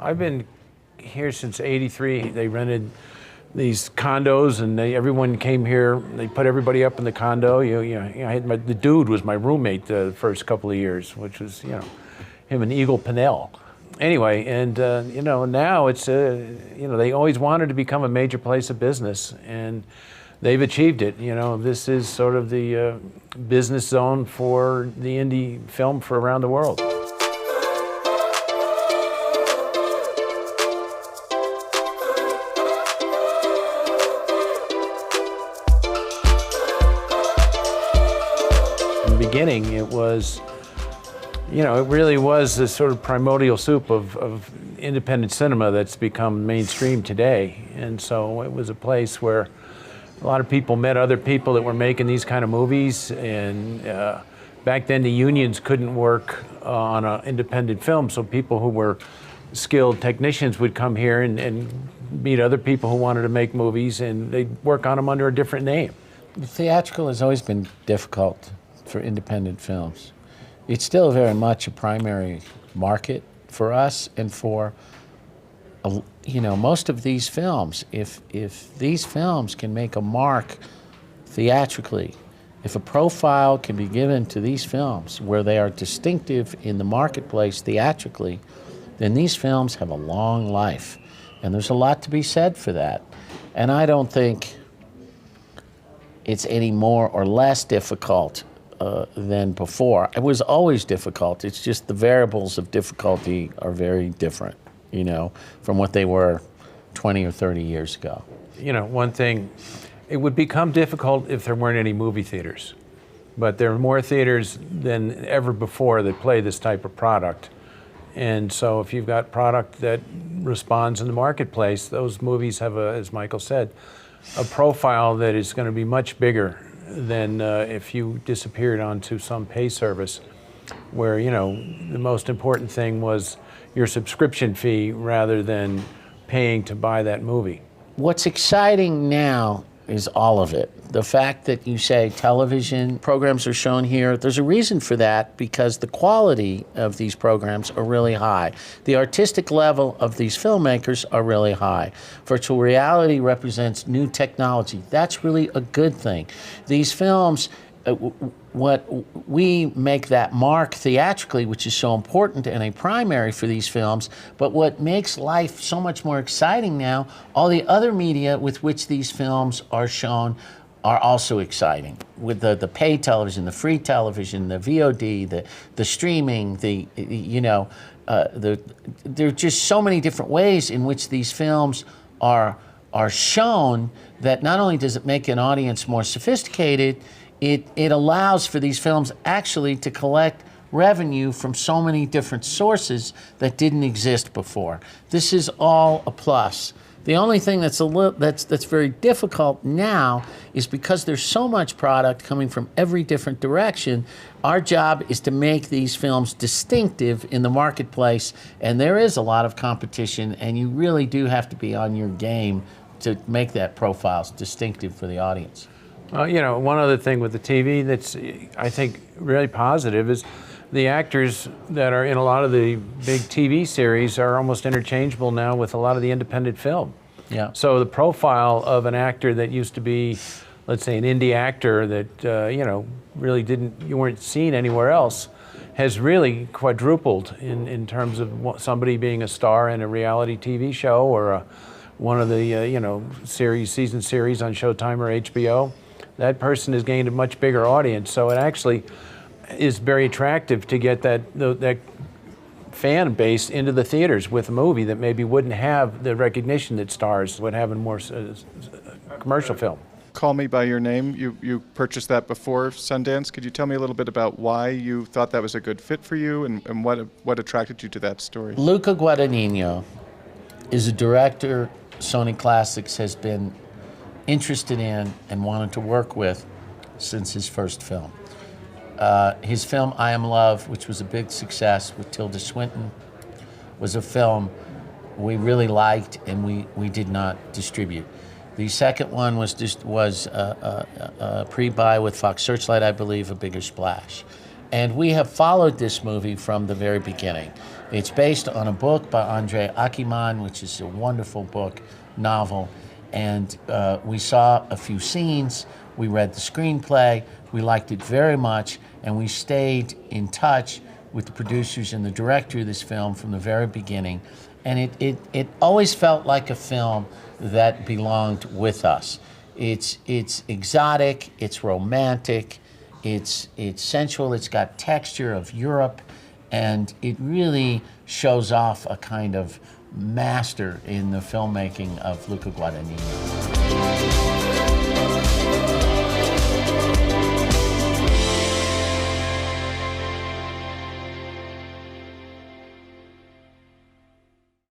I've been here since '83. They rented these condos, and everyone came here. They put everybody up in the condo. The dude was my roommate the first couple of years, which was him and Eagle Pinnell. Anyway, and now it's they always wanted to become a major place of business, and they've achieved it. This is sort of the business zone for the indie film for around the world. In the beginning, it was, it really was this sort of primordial soup of independent cinema that's become mainstream today. And so it was a place where a lot of people met other people that were making these kind of movies, and back then the unions couldn't work on an independent film, so people who were skilled technicians would come here and meet other people who wanted to make movies, and they'd work on them under a different name. Theatrical has always been difficult for independent films. It's still very much a primary market for us and for most of these films. If these films can make a mark theatrically, if a profile can be given to these films where they are distinctive in the marketplace theatrically, then these films have a long life. And there's a lot to be said for that. And I don't think it's any more or less difficult than before. It was always difficult. It's just the variables of difficulty are very different, from what they were 20 or 30 years ago. One thing, it would become difficult if there weren't any movie theaters. But there are more theaters than ever before that play this type of product. And so if you've got product that responds in the marketplace, those movies have, as Michael said, a profile that is going to be much bigger than if you disappeared onto some pay service where, the most important thing was your subscription fee rather than paying to buy that movie. What's exciting now is all of it. The fact that you say television programs are shown here, there's a reason for that, because the quality of these programs are really high. The artistic level of these filmmakers are really high. Virtual reality represents new technology. That's really a good thing. These films, what we make that mark theatrically, which is so important and a primary for these films, but what makes life so much more exciting now, all the other media with which these films are shown are also exciting. With the paid television, the free television, the VOD, the streaming, there are just so many different ways in which these films are shown that not only does it make an audience more sophisticated, it allows for these films actually to collect revenue from so many different sources that didn't exist before. This is all a plus. The only thing that's very difficult now is because there's so much product coming from every different direction, our job is to make these films distinctive in the marketplace, and there is a lot of competition, and you really do have to be on your game to make that profile distinctive for the audience. One other thing with the TV that's, I think, really positive is the actors that are in a lot of the big TV series are almost interchangeable now with a lot of the independent film. Yeah. So the profile of an actor that used to be, let's say, an indie actor that, really you weren't seen anywhere else, has really quadrupled in terms of somebody being a star in a reality TV show or one of the, season series on Showtime or HBO. That person has gained a much bigger audience, so it actually is very attractive to get that fan base into the theaters with a movie that maybe wouldn't have the recognition that stars would have in more commercial film. Call Me by Your Name, you purchased that before Sundance. Could you tell me a little bit about why you thought that was a good fit for you and what attracted you to that story? Luca Guadagnino is a director Sony Classics has been interested in and wanted to work with since his first film. His film, I Am Love, which was a big success with Tilda Swinton, was a film we really liked and we did not distribute. The second one was a pre-buy with Fox Searchlight, I believe, A Bigger Splash. And we have followed this movie from the very beginning. It's based on a book by Andrei Achiman, which is a wonderful book, novel. And we saw a few scenes, we read the screenplay, we liked it very much, and we stayed in touch with the producers and the director of this film from the very beginning. And it always felt like a film that belonged with us. It's exotic, it's romantic, it's sensual, it's got texture of Europe, and it really shows off a kind of master in the filmmaking of Luca Guadagnino.